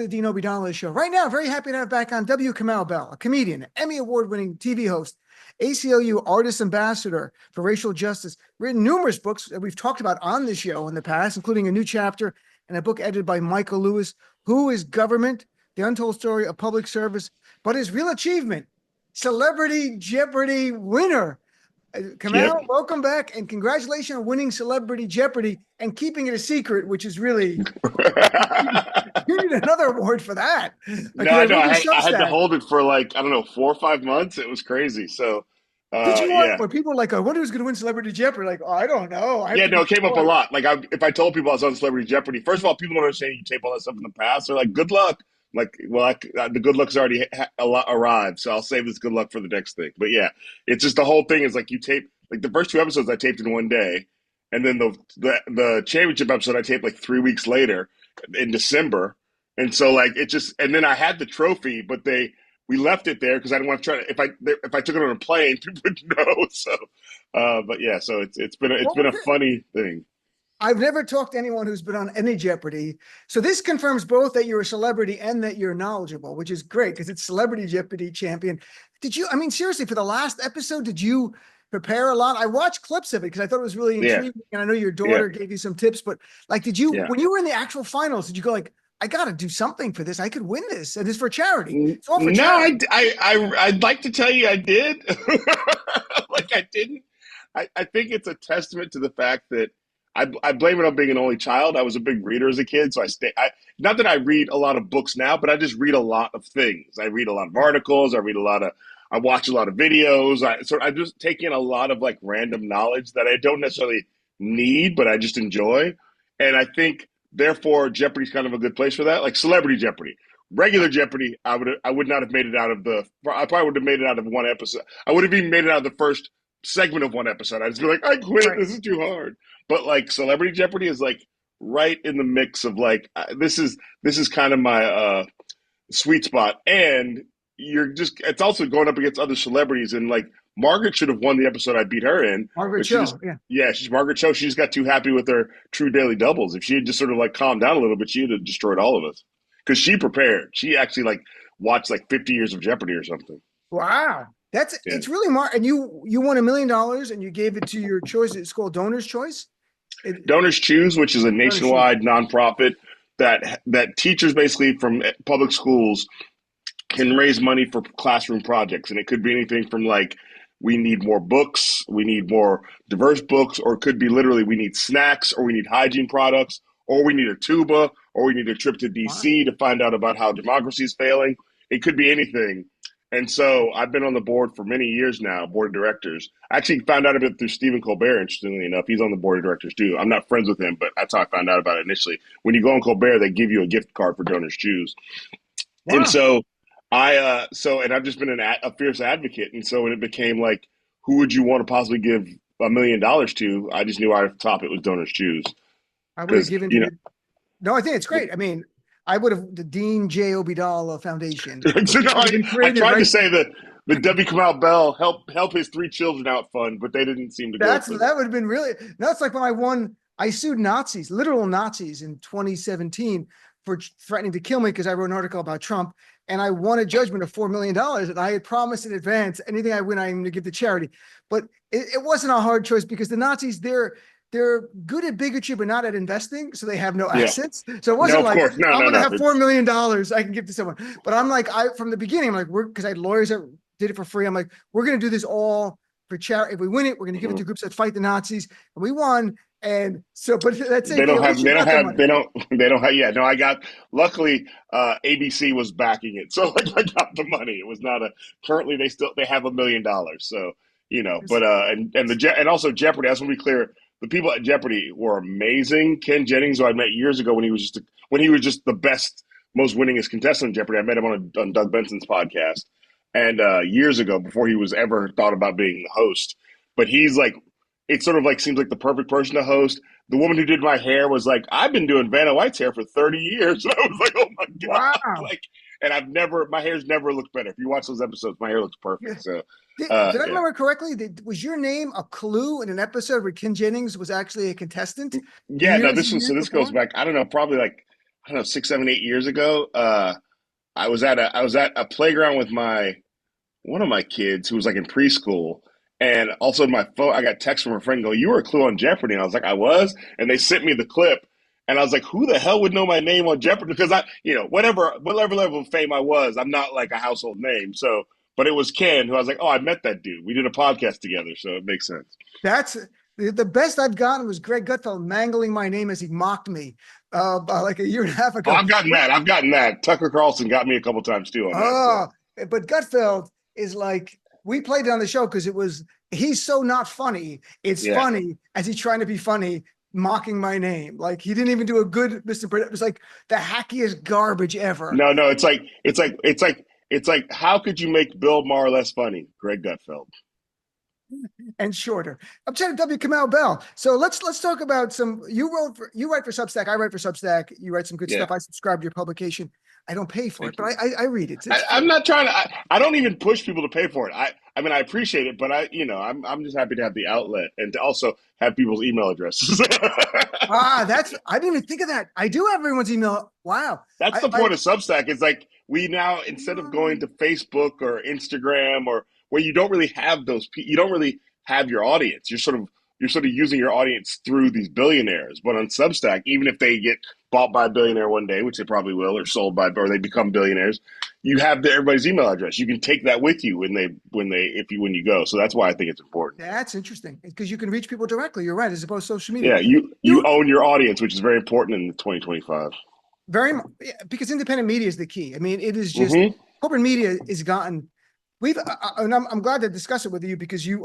The Dean Obeidallah Show. Right now, very happy to have back on Kamau Bell, a comedian, Emmy Award-winning TV host, ACLU Artist Ambassador for Racial Justice, written numerous books that we've talked about on the show in the past, including a new chapter and a book edited by Michael Lewis, Who is Government? The Untold Story of Public Service, but his real achievement, Celebrity Jeopardy winner. Kamau, welcome back, and congratulations on winning Celebrity Jeopardy and keeping it a secret, which is really you need another award for that. No, I know. I had to hold it for like, I don't know, 4 or 5 months. It was crazy. So, did you want, yeah. where people were like, I wonder who's going to win Celebrity Jeopardy? Like, oh, I don't know. Yeah, no, it came up a lot. Like, if I told people I was on Celebrity Jeopardy, first of all, people don't understand you tape all that stuff in the past. They're like, good luck. I'm like, well, the good luck's already arrived, so I'll save this good luck for the next thing. But yeah, it's just the whole thing is like you tape, like the first 2 episodes I taped in one day, and then the championship episode I taped like 3 weeks later in December. And so like it just, and then I had the trophy, but we left it there because I didn't want to try to, if I took it on a plane, people would know. So, but yeah, so it's been a funny thing. I've never talked to anyone who's been on any Jeopardy. So this confirms both that you're a celebrity and that you're knowledgeable, which is great because it's Celebrity Jeopardy champion. I mean, seriously, for the last episode, did you prepare a lot? I watched clips of it because I thought it was really intriguing. Yeah. And I know your daughter gave you some tips, but like, when you were in the actual finals, did you go like, I got to do something for this. I could win this. And it's for charity. It's all for charity. I'd like to tell you I did. Like I didn't. I think it's a testament to the fact that I blame it on being an only child. I was a big reader as a kid, so not that I read a lot of books now, but I just read a lot of things. I read a lot of articles. I watch a lot of videos. I just take in a lot of like random knowledge that I don't necessarily need, but I just enjoy. And I think therefore Jeopardy's kind of a good place for that. Like Celebrity Jeopardy, regular Jeopardy, I would not have made it out of I probably would have made it out of one episode. I would have even made it out of the first segment of one episode. I'd just be like, I quit. Right. This is too hard. But like Celebrity Jeopardy is like right in the mix of like this is kind of my sweet spot, and it's also going up against other celebrities, and like Margaret should have won the episode I beat her in. Margaret Cho, she's Margaret Cho. She just got too happy with her True Daily Doubles. If she had just sort of like calmed down a little bit, she would have destroyed all of us because she prepared. She actually like watched like 50 years of Jeopardy or something. Wow. It's really and you won $1 million and you gave it to your choice. It's called Donor's Choice. Donors Choose, which is a nationwide nonprofit that teachers basically from public schools can raise money for classroom projects. And it could be anything from like, we need more books, we need more diverse books, or it could be literally we need snacks, or we need hygiene products, or we need a tuba, or we need a trip to DC to find out about how democracy is failing. It could be anything. And so I've been on the board for many years now, board of directors. I actually found out about it through Stephen Colbert, interestingly enough. He's on the board of directors too. I'm not friends with him, but that's how I found out about it initially. When you go on Colbert, they give you a gift card for Donors Choose. Wow. And so and I've just been a fierce advocate. And so when it became like, who would you want to possibly give $1 million to? I just knew right off the top it was Donors Choose. I would have given No, I think it's great. I mean, I would have the Dean J. Obeidallah Foundation. I tried to say that the W. Kamau Bell help his 3 children out fund, but they didn't seem to go. That would have been really. That's like when I sued Nazis, literal Nazis, in 2017 for threatening to kill me because I wrote an article about Trump, and I won a judgment of $4 million, and I had promised in advance anything I win, I'm going to give to charity. But it wasn't a hard choice because the Nazis, they're good at bigotry, but not at investing. So they have no assets. So it wasn't I'm going to have $4 million I can give to someone. But I'm like, from the beginning, I'm like, because I had lawyers that did it for free. I'm like, we're going to do this all for charity. If we win it, we're going to give it to groups that fight the Nazis. And we won. And so, but that's it. They don't have. Yeah, no, I got, luckily, ABC was backing it. So like I got the money. It was not currently they have $1 million. So, but, and also Jeopardy, I just want to be clear. The people at Jeopardy were amazing. Ken Jennings, who I met years ago when he was just the best, most winningest contestant in Jeopardy. I met him on Doug Benson's podcast, and years ago before he was ever thought about being the host. But he's like, it sort of like seems like the perfect person to host. The woman who did my hair was like, I've been doing Vanna White's hair for 30 years. And I was like, oh my God. Wow. Like, and my hair's never looked better. If you watch those episodes, my hair looks perfect. So did I remember correctly? Was your name a clue in an episode where Ken Jennings was actually a contestant? Yeah, no, this goes back, I don't know, probably like I don't know, 6, 7, 8 years ago. I was at a playground with my one of my kids who was like in preschool. And also my phone, I got text from a friend going, "You were a clue on Jeopardy." And I was like, "I was." And they sent me the clip. And I was like, "Who the hell would know my name on Jeopardy?" Because whatever level of fame I was, I'm not like a household name. So, but it was Ken who I was like, "Oh, I met that dude. We did a podcast together." So it makes sense. That's the best I've gotten was Greg Gutfeld mangling my name as he mocked me about like a year and a half Oh, ago. I've gotten that. I've gotten that. Tucker Carlson got me a couple times too on that. So Oh, but Gutfeld is like, we played it on the show because he's so not funny. It's yeah. funny as he's trying to be funny, mocking my name. Like he didn't even do a good Mr. Burnett. It was like the hackiest garbage ever No, no, it's like how could you make Bill Maher less funny? Greg Gutfeld. and shorter. I'm Lieutenant W. Kamau Bell. So let's talk about you write for Substack. I write for Substack. You write some good Yeah. stuff. I subscribe to your publication. I don't pay for it, but I read it. It's I'm free. not trying to. I don't even push people to pay for it. I mean, I appreciate it, but I'm just happy to have the outlet and to also have people's email addresses. I didn't even think of that. I do have everyone's email. Wow. That's the I point of Substack. It's like we now, instead of going to Facebook or Instagram or where you don't really have you don't really have your audience. You're sort of using your audience through these billionaires. But on Substack, even if they get bought by a billionaire one day, which they probably will, or they become billionaires, you have everybody's email address. You can take that with you when you go. So that's why I think it's important. That's interesting because you can reach people directly. You're right, as opposed to social media. Yeah, you You own your audience, which is very important in 2025. very much because independent media is the key. I mean, it is just Mm-hmm. corporate media has gotten. And I'm glad to discuss it with you because you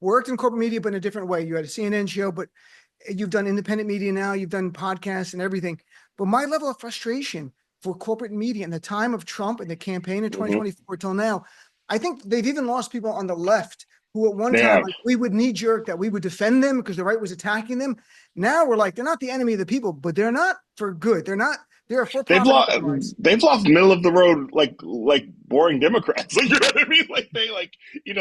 worked in corporate media, but in a different way. You had a CNN show, but you've done independent media now. You've done podcasts and everything. But my level of frustration for corporate media in the time of Trump and the campaign in Mm-hmm. 2024 till now, I think they've even lost people on the left who at one They time have. like, we would knee jerk that we would defend them because the right was attacking them. Now we're like, they're not the enemy of the people, but they're not for good. They're a They've for-profit lost. enterprise. They've lost middle of the road, like boring Democrats. Like, you know what I mean?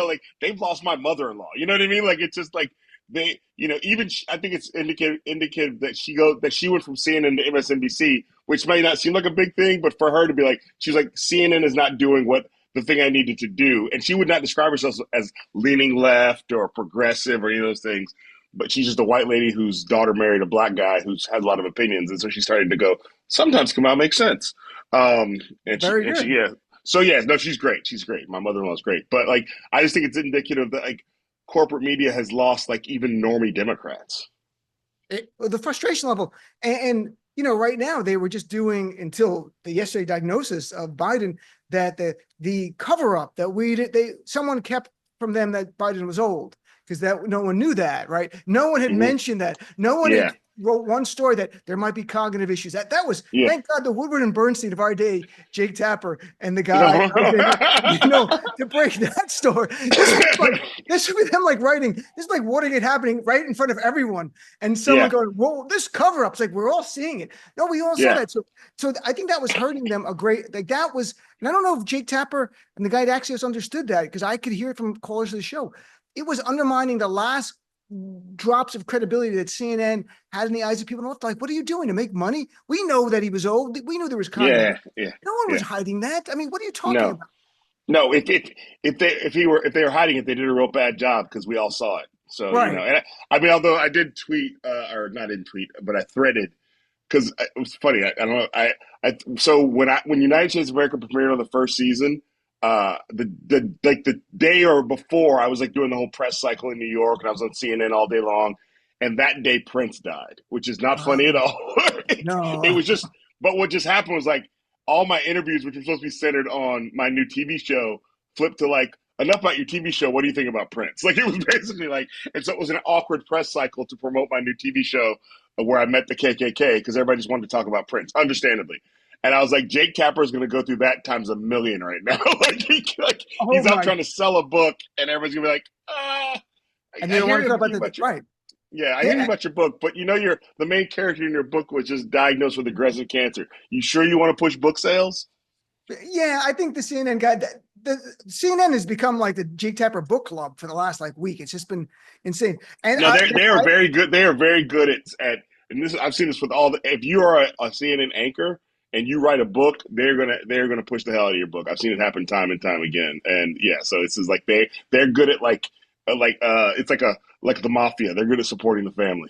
Like they've lost my mother-in-law. You know what I mean? Like it's just like even I think it's indicated that she went from CNN to MSNBC, which may not seem like a big thing, but for her to be like, she's like, CNN is not doing what the thing I needed to do, and she would not describe herself as leaning left or progressive or any of those things. But she's just a white lady whose daughter married a black guy who's had a lot of opinions, and so she started to go, sometimes come out makes sense. Very good. Yeah. So yeah, no, she's great. She's great. My mother-in-law is great. But like, I just think it's indicative that like corporate media has lost like even normie Democrats. The frustration level, and right now they were just doing until the yesterday diagnosis of Biden that the cover up that someone kept from them that Biden was old because that no one knew that, right? No one had Mm-hmm. mentioned that. No one Yeah. had wrote one story that there might be cognitive issues. That was Yeah. thank God the Woodward and Bernstein of our day, Jake Tapper and the guy, to break that story. This would be them like writing. This is like Watergate happening right in front of everyone, and someone Yeah. going, "Whoa, this cover up's like we're all seeing it." No, we all saw Yeah. that. So I think that was hurting them a great. Like that was, and I don't know if Jake Tapper and the guy at Axios understood that because I could hear it from callers of the show. It was undermining the last drops of credibility that CNN had in the eyes of people. Like, what are you doing to make money? We know that he was old. We knew there was Yeah. cognitive. Yeah. No one was Yeah. hiding that. I mean, what are you talking No. about? No. If they were hiding it, they did a real bad job because we all saw it. So Right. and I mean, although I did tweet or not in tweet, but I threaded because it was funny. I don't know. So when United States of America premiered on the first season, the day or before, I was like doing the whole press cycle in New York, and I was on CNN all day long. And that day, Prince died, which is not funny at all. It No. was just, but what just happened was like all my interviews, which were supposed to be centered on my new TV show, flipped to like, enough about your TV show. What do you think about Prince? Like it was basically like, and so it was an awkward press cycle to promote my new TV show where I met the KKK because everybody just wanted to talk about Prince, understandably. And I was like, Jake Tapper is going to go through that times a million right now. Oh He's out my. trying to sell a book, and everybody's going to be like, ah. And I they don't hear want to talk you about about your right. yeah, I hear you Yeah. about your book, but you're the main character in your book was just diagnosed with aggressive cancer. You sure you want to push book sales? Yeah, I think the CNN guy, the CNN has become like the Jake Tapper book club for the last like week. It's just been insane. And No, they are very good. They are very good at and this I've seen this with all the. If you are a CNN anchor and you write a book, they're gonna push the hell out of your book. I've seen it happen time and time again. And yeah, so it's just like they're good at it's like the mafia. They're good at supporting the family.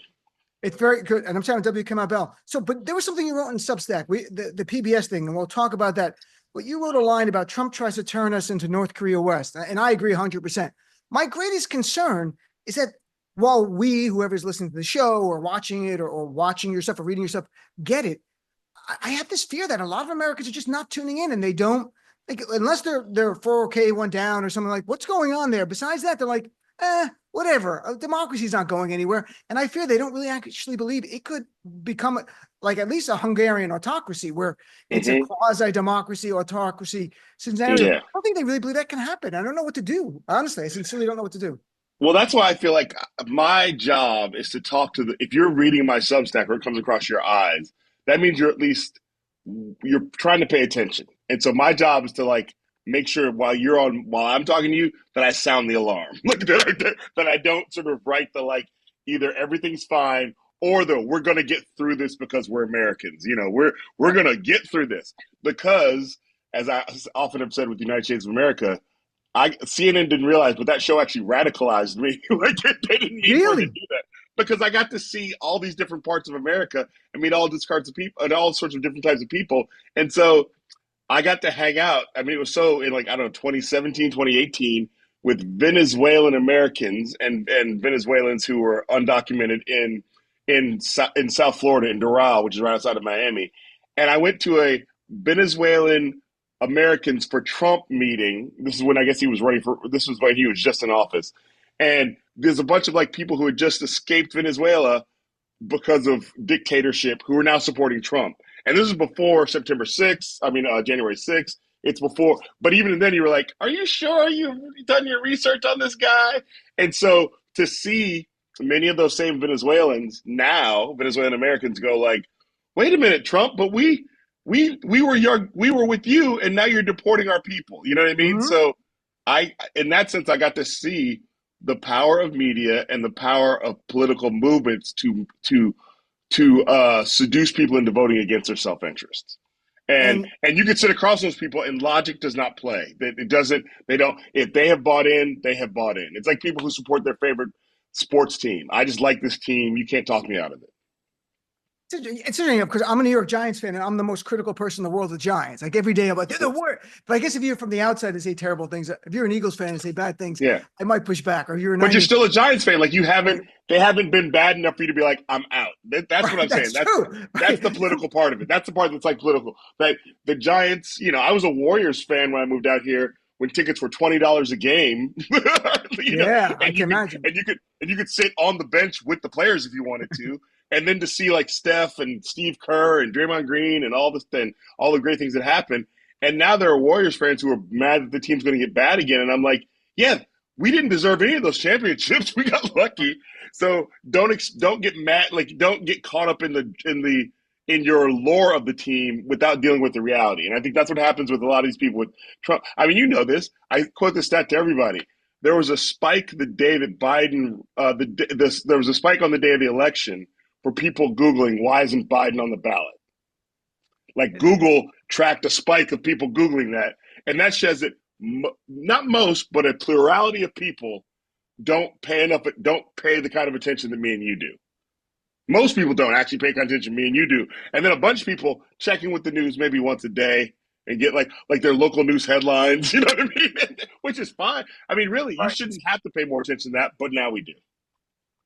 It's very good. And I'm shouting W. Kamau Bell. So, but there was something you wrote in Substack, the PBS thing, and we'll talk about that. But you wrote a line about Trump tries to turn us into North Korea West. And I agree 100%. My greatest concern is that while we, whoever's listening to the show or watching it or watching your stuff or reading your stuff, get it, I have this fear that a lot of Americans are just not tuning in and they don't, like, unless their 401k went down or something, like, what's going on there? Besides that, they're like, whatever. Democracy's not going anywhere. And I fear they don't really actually believe it could become like at least a Hungarian autocracy where it's a quasi-democracy, autocracy scenario. Yeah. I don't think they really believe that can happen. I don't know what to do. Honestly, I sincerely don't know what to do. Well, that's why I feel like my job is to talk to if you're reading my Substack or it comes across your eyes, that means you're trying to pay attention. And so my job is to like make sure while I'm talking to you that I sound the alarm. Look, that I don't sort of write the like either everything's fine or we're going to get through this because we're Americans. You know, we're going to get through this because, as I often have said with the United States of America, CNN didn't realize, but that show actually radicalized me. Like they didn't need for it to do that because I got to see all these different parts of America and meet all these sorts of people and all sorts of different types of people. And so I got to hang out. I mean, it was so in 2017, 2018 with Venezuelan Americans and Venezuelans who were undocumented in South Florida in Doral, which is right outside of Miami. And I went to a Venezuelan Americans for Trump meeting. This is when I guess this was when he was just in office. And there's a bunch of like people who had just escaped Venezuela because of dictatorship who are now supporting Trump. And this is before September 6th. I mean, January 6th. It's before. But even then you were like, are you sure you've done your research on this guy? And so to see many of those same Venezuelans now, Venezuelan Americans go like, wait a minute, Trump, but we were with you and now you're deporting our people. You know what I mean? So in that sense, I got to see the power of media and the power of political movements to seduce people into voting against their self-interests. And you could sit across those people and logic does not play. If they have bought in, they have bought in. It's like people who support their favorite sports team. I just like this team. You can't talk me out of it. It's interesting because I'm a New York Giants fan and I'm the most critical person in the world of the Giants. Like every day I'm like, they're the worst. But I guess if you're from the outside and say terrible things, if you're an Eagles fan and say bad things, I might push back. Or but you're still a Giants fan. Like they haven't been bad enough for you to be like, I'm out. That's what I'm saying. That's the political part of it. That's the part that's like political. Like the Giants, I was a Warriors fan when I moved out here when tickets were $20 a game. I can imagine. And you could sit on the bench with the players if you wanted to. And then to see like Steph and Steve Kerr and Draymond Green and all the great things that happened. And now there are Warriors fans who are mad that the team's going to get bad again. And I'm like, yeah, we didn't deserve any of those championships. We got lucky. So don't get mad. Like don't get caught up in your lore of the team without dealing with the reality. And I think that's what happens with a lot of these people with Trump. I mean, you know this. I quote this stat to everybody. There was a spike the day that Biden, there was a spike on the day of the election for people Googling, why isn't Biden on the ballot? Like Google tracked a spike of people Googling that. And that says that not most, but a plurality of people don't pay the kind of attention that me and you do. Most people don't actually pay attention me and you do. And then a bunch of people checking with the news maybe once a day and get like their local news headlines, you know what I mean? Which is fine. I mean, really, you shouldn't have to pay more attention to that, but now we do.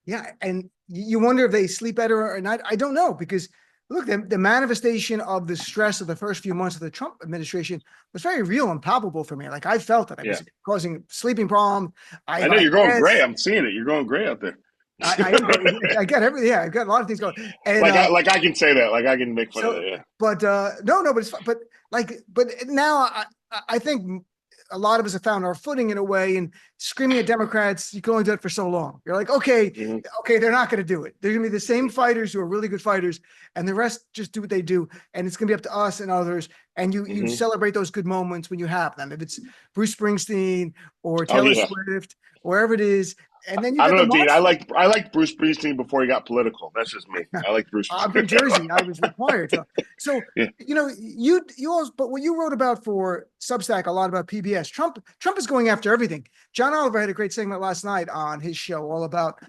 Yeah, and you wonder if they sleep better or not. I don't know because look, the manifestation of the stress of the first few months of the Trump administration was very real and palpable for me. Like I felt it. It was causing sleeping problems. I know you're going gray. I'm seeing it. You're going gray out there. I got everything. Yeah, I've got a lot of things going. And, I can say that. Like I can make fun of it. Yeah. But no, but it's fun. But now I think a lot of us have found our footing in a way, and screaming at Democrats, you can only do it for so long. You're like, okay, they're not going to do it. They're going to be the same fighters who are really good fighters, and the rest just do what they do. And it's going to be up to us and others. And you celebrate those good moments when you have them. If it's Bruce Springsteen or Taylor Swift, wherever it is, And then you I got don't the know, Dean. monster. I like Bruce Springsteen before he got political. That's just me. I like Bruce. I'm from Jersey. I was required to. So, Yeah. you also, but what you wrote about for Substack, a lot about PBS. Trump is going after everything. John Oliver had a great segment last night on his show, all about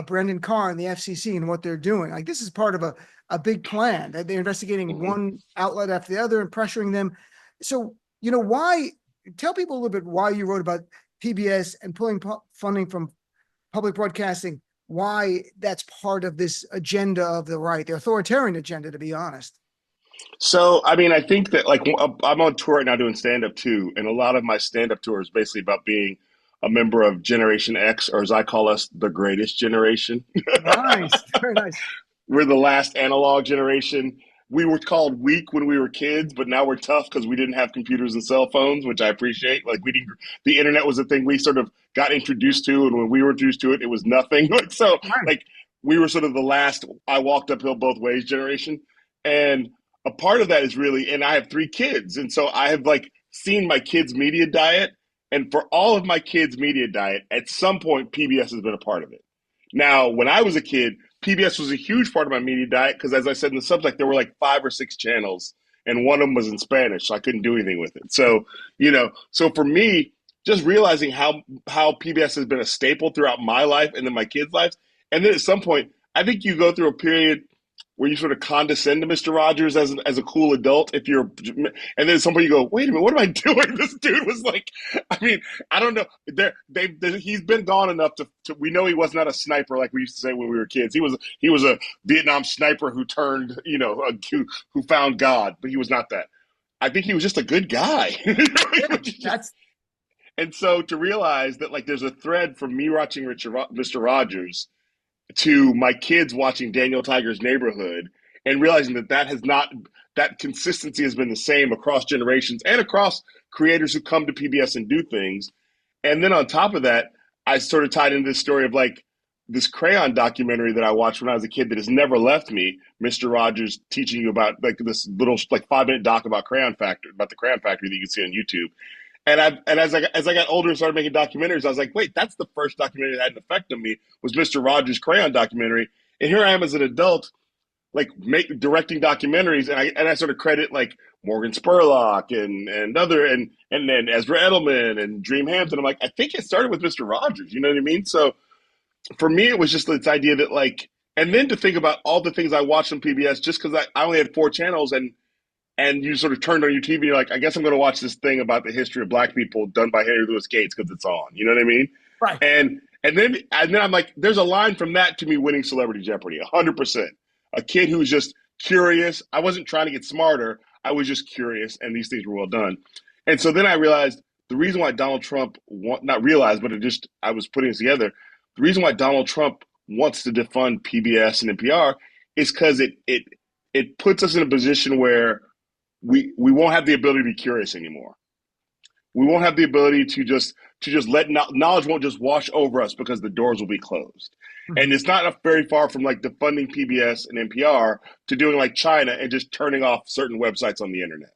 Brendan Carr and the FCC and what they're doing. Like, this is part of a big plan that they're investigating Mhm. one outlet after the other and pressuring them. So, why? Tell people a little bit why you wrote about PBS and pulling funding from public broadcasting, why that's part of this agenda of the right, the authoritarian agenda, to be honest. So, I mean, I think that like I'm on tour right now doing stand up too, and a lot of my stand up tour is basically about being a member of Generation X, or as I call us, the greatest generation. Nice. Very nice. We're the last analog generation. We were called weak when we were kids, but now we're tough because we didn't have computers and cell phones, which I appreciate. Like we didn't, the internet was a thing we sort of got introduced to, and when we were introduced to it, it was nothing. Like so, Right. like we were sort of the last I walked uphill both ways generation, and a part of that is really, and I have 3 kids, and so I have like seen my kids' media diet, and for all of my kids' media diet, at some point PBS has been a part of it. Now, when I was a kid, PBS was a huge part of my media diet because, as I said in the Substack, there were like 5 or 6 channels, and one of them was in Spanish, so I couldn't do anything with it. So, so for me, just realizing how PBS has been a staple throughout my life and then my kids' lives, and then at some point, I think you go through a period where you sort of condescend to Mr. Rogers as a cool adult if you're, and then at some point you go, wait a minute, what am I doing? This dude was like, I mean, I don't know. He's been gone enough we know he was not a sniper like we used to say when we were kids. He was a Vietnam sniper who turned, who found God, but he was not that. I think he was just a good guy. That's And so to realize that like there's a thread from me watching Mr. Rogers to my kids watching Daniel Tiger's Neighborhood and realizing that consistency has been the same across generations and across creators who come to PBS and do things. And then on top of that, I sort of tied into this story of like this crayon documentary that I watched when I was a kid that has never left me. Mr. Rogers teaching you about like this little like 5-minute doc about the Crayon Factory that you can see on YouTube. And as I got older and started making documentaries, I was like, wait, that's the first documentary that had an effect on me was Mr. Rogers' Crayon documentary. And here I am as an adult, like directing documentaries, and I sort of credit like Morgan Spurlock and then Ezra Edelman and Dream Hampton. I'm like, I think it started with Mr. Rogers. You know what I mean? So for me, it was just this idea that like, and then to think about all the things I watched on PBS just because I only had 4 channels and you sort of turned on your TV and you're like, I guess I'm going to watch this thing about the history of black people done by Henry Louis Gates because it's on. You know what I mean? right. And then I'm like, there's a line from that to me winning Celebrity Jeopardy, 100%. A kid who was just curious. I wasn't trying to get smarter. I was just curious, and these things were well done. And so then I realized the reason why Donald Trump, not realized, but I was putting it together. The reason why Donald Trump wants to defund PBS and NPR is because it puts us in a position where we won't have the ability to be curious anymore. We won't have the ability to just let knowledge won't just wash over us because the doors will be closed. Mhm. And it's not very far from like defunding PBS and NPR to doing like China and just turning off certain websites on the internet.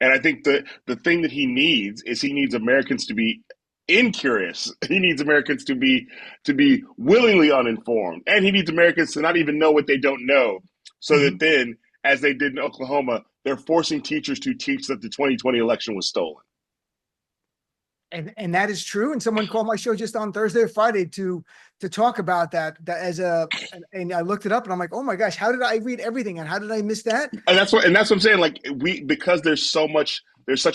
And I think the thing that he needs is he needs Americans to be incurious. He needs Americans to be willingly uninformed, and he needs Americans to not even know what they don't know, so Mhm. that then, as they did in Oklahoma, they're forcing teachers to teach that the 2020 election was stolen. And that is true. And someone called my show just on Thursday or Friday to talk about that and I looked it up and I'm like, oh my gosh, how did I read everything and how did I miss that? And that's what I'm saying. Like because there's such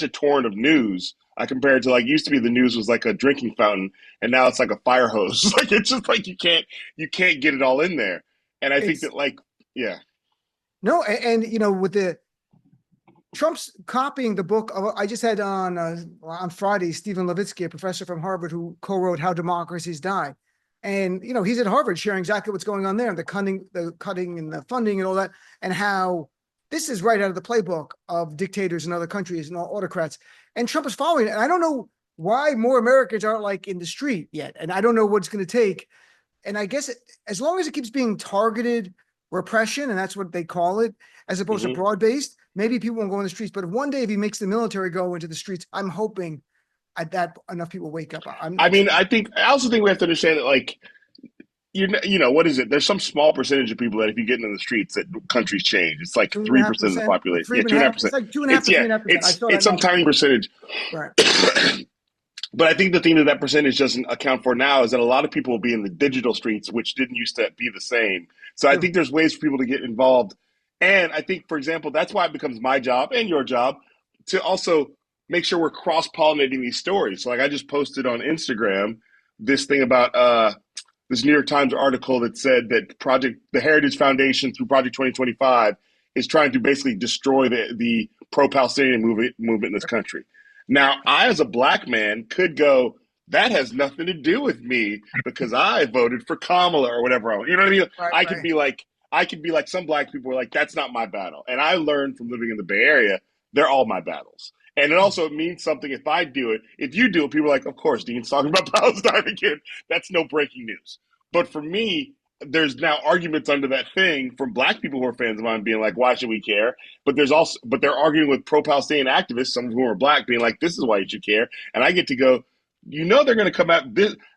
a torrent of news. I compare it to like used to be the news was like a drinking fountain, and now it's like a fire hose. Like it's just like you can't get it all in there. And I think It's that like yeah. no, and with the Trump's copying the book. I just had on Friday Stephen Levitsky, a professor from Harvard, who co-wrote "How Democracies Die," and he's at Harvard sharing exactly what's going on there, and the cutting, and the funding, and all that, and how this is right out of the playbook of dictators in other countries and autocrats. And Trump is following it. And I don't know why more Americans aren't like in the street yet, and I don't know what it's going to take. And I guess as long as it keeps being targeted repression, and that's what they call it, as opposed to Mm-hmm. broad-based, maybe people won't go in the streets. But one day, if he makes the military go into the streets, I'm hoping that enough people wake up. I'm I not mean, sure. I also think we have to understand that, like, what is it? There's some small percentage of people that if you get into the streets, that countries change. It's like Two and a half 3% of the percent or population. three Yeah, and two a and a half half. It's percent. like 2.5 It's to yeah, 3.5%. I saw that it's some number. tiny percentage. Right. But I think the thing that that percentage doesn't account for now is that a lot of people will be in the digital streets, which didn't used to be the same. So I True. think there's ways for people to get involved. And I think, for example, that's why it becomes my job and your job to also make sure we're cross pollinating these stories. So, like, I just posted on Instagram this thing about this New York Times article that said that the Heritage Foundation through Project 2025 is trying to basically destroy the pro-Palestinian movement in this country. Now, I, as a black man, could go, that has nothing to do with me because I voted for Kamala or whatever. You know what I mean? Right. I could Right. be like, some black people are like, that's not my battle. And I learned from living in the Bay Area, they're all my battles. And it also means something if I do it. If you do it, people are like, of course, Dean's talking about Palestine again. That's no breaking news. But for me, there's now arguments under that thing from black people who are fans of mine being like, why should we care? But they're arguing with pro-Palestinian activists, some of whom are black, being like, this is why you should care. And I get to go, they're going to come out.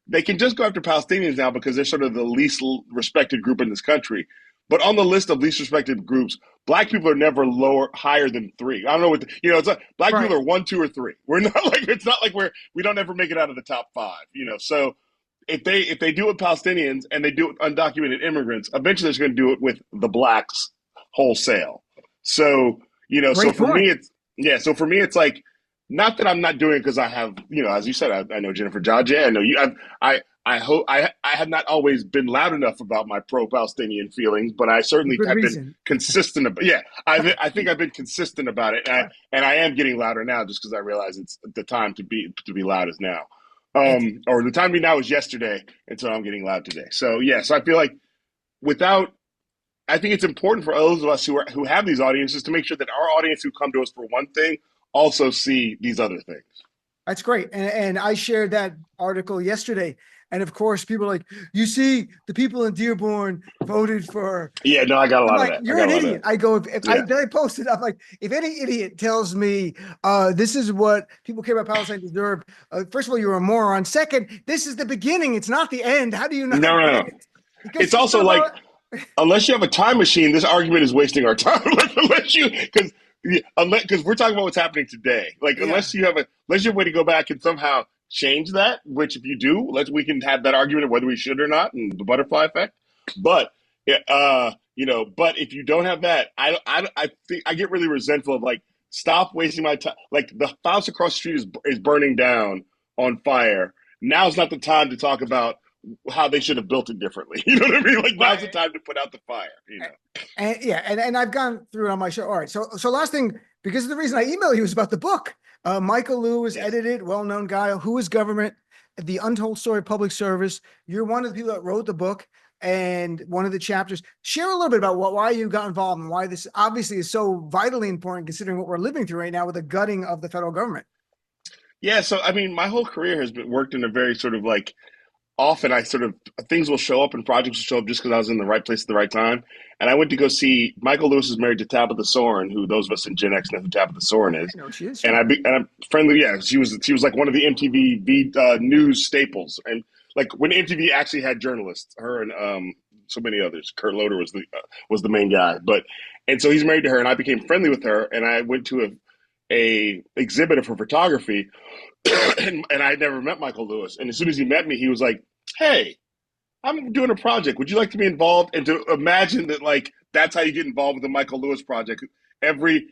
They can just go after Palestinians now because they're sort of the least respected group in this country. But on the list of least respected groups, black people are never higher than 3. I don't know it's like black Right. people are 1, 2, or 3. We're not like, it's not like we don't ever make it out of the top 5, So if they do it with Palestinians and they do it with undocumented immigrants, eventually they're going to do it with the blacks wholesale. So, so Great for me, point. it's like, not that I'm not doing it because I have, as you said, I know Jennifer Jaje. I know you. I hope I have not always been loud enough about my pro-Palestinian feelings, but I For certainly good have been reason. consistent about. Yeah, I think I've been consistent about it, Right. and I am getting louder now just because I realize it's the time to be loud is now. It's Or the time to be now was yesterday, and so I'm getting loud today. So yeah, so I feel like without, I think it's important for those of us who have these audiences to make sure that our audience who come to us for one thing also see these other things. That's great. And I shared that article yesterday. And of course, people are like, you see, the people in Dearborn voted for. Yeah, no, I got a I'm lot of like, that. you're an idiot. I go, Yeah. then I posted, I'm like, if any idiot tells me this is what people care about Palestine deserve, first of all, you're a moron. Second, this is the beginning. It's not the end. How do you not No. get it? Because It's also like, unless you have a time machine, this argument is wasting our time. Like, because we're talking about what's happening today. Like, Yeah. unless you have a way to go back and somehow change that, which if you do, we can have that argument of whether we should or not, and the butterfly effect. But but if you don't have that, I think I get really resentful of like, stop wasting my time. Like, the house across the street is burning down on fire. Now's not the time to talk about how they should have built it differently. You know what I mean? Like, now's the time to put out the fire. And I've gone through it on my show. All right. So last thing, because of the reason I emailed you was about the book. Michael Lewis edited, well-known guy, Who is Government? The Untold Story of Public Service. You're one of the people that wrote the book and one of the chapters. Share a little bit about why you got involved and why this obviously is so vitally important considering what we're living through right now with the gutting of the federal government. Yeah. So, I mean, my whole career has been worked in a very sort of like, often things will show up and projects will show up just because I was in the right place at the right time. And I went to go see, Michael Lewis is married to Tabitha Soren, who those of us in Gen X know who Tabitha Soren is. I know she is. And I'm friendly. Yeah, she was like one of the MTV news staples. And like when MTV actually had journalists, her and so many others. Kurt Loder was the main guy. And so he's married to her, and I became friendly with her, and I went to a exhibit of her photography. and I had never met Michael Lewis. And as soon as he met me, he was like, hey, I'm doing a project. Would you like to be involved? And to imagine that, like, that's how you get involved with the Michael Lewis project. Every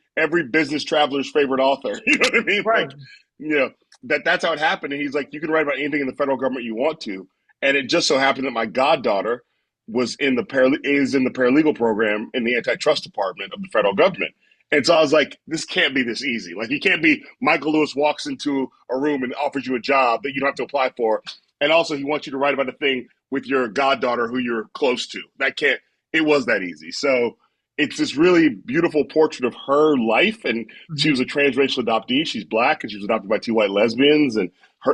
business traveler's favorite author. You know what I mean? Right. Like, that's how it happened. And he's like, you can write about anything in the federal government you want to. And it just so happened that my goddaughter is in the paralegal program in the antitrust department of the federal government. And so I was like, this can't be this easy. Like, you can't be Michael Lewis walks into a room and offers you a job that you don't have to apply for. And also he wants you to write about a thing with your goddaughter who you're close to. It was that easy. So it's this really beautiful portrait of her life. And she was a transracial adoptee. She's black and she was adopted by 2 white lesbians. And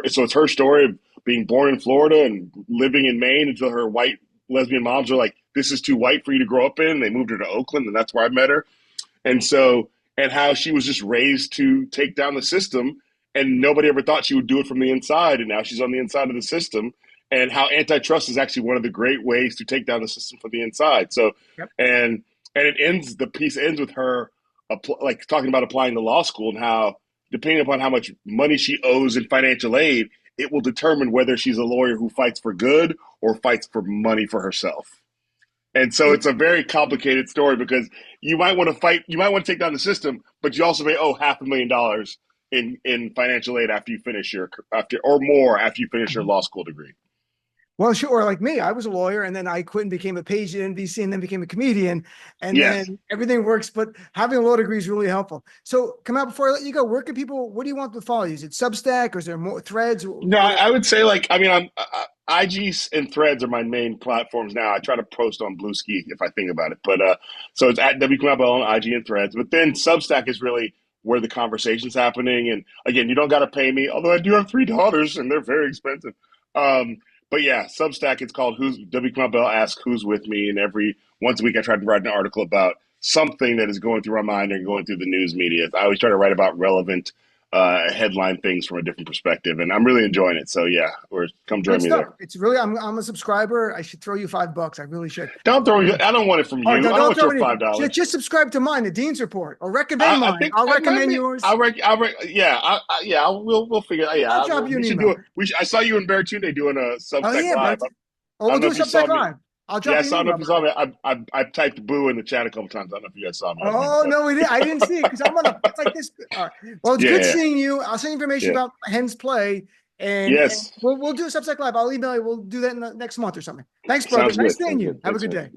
so it's her story of being born in Florida and living in Maine until her white lesbian moms are like, this is too white for you to grow up in. They moved her to Oakland, and that's where I met her. And how she was just raised to take down the system and nobody ever thought she would do it from the inside, and now she's on the inside of the system. And how antitrust is actually one of the great ways to take down the system from the inside. So, Yep. and it ends. The piece ends with her like talking about applying to law school and how, depending upon how much money she owes in financial aid, it will determine whether she's a lawyer who fights for good or fights for money for herself. And so it's a very complicated story because you might want to fight, you might want to take down the system, but you also may owe $500,000 in financial aid after you finish your or more after you finish your law school degree. Well, sure. Like me, I was a lawyer and then I quit and became a page at NBC and then became a comedian, and Yes. then everything works. But having a law degree is really helpful. So Kamau, before I let you go, where can people, what do you want to follow you? Is it Substack or is there more threads? No, I would say like, I mean, IG and Threads are my main platforms now. I try to post on Bluesky if I think about it, but so it's at W Kamau Bell on IG and Threads. But then Substack is really where the conversation's happening. And again, you don't got to pay me, although I do have 3 daughters and they're very expensive. But yeah, Substack, it's called Who's W Kamau Bell Ask Who's With Me, and every once a week I try to write an article about something that is going through my mind and going through the news media. I always try to write about relevant headline things from a different perspective, and I'm really enjoying it. So yeah, come join me there. It's really, I'm a subscriber. I should throw you $5. I really should. Don't throw me. I don't want it from you. I don't want your $5. Just subscribe to mine, the Dean's Report, or recommend mine. I'll recommend yours. We'll figure. Yeah, I'll drop you an email. I saw you in Baratunde doing a Substack Live. We'll do a Substack Live. I'll drop you an email. I saw me. I typed boo in the chat a couple times. I don't know if you guys saw me. Oh no, we didn't. I didn't see it because I'm on it's like this. All right. Well, it's good seeing you. I'll send information about Hen's play. And we'll do a Substack Live. I'll email you. We'll do that in the next month or something. Thanks, brother. Nice seeing you. Have a good day.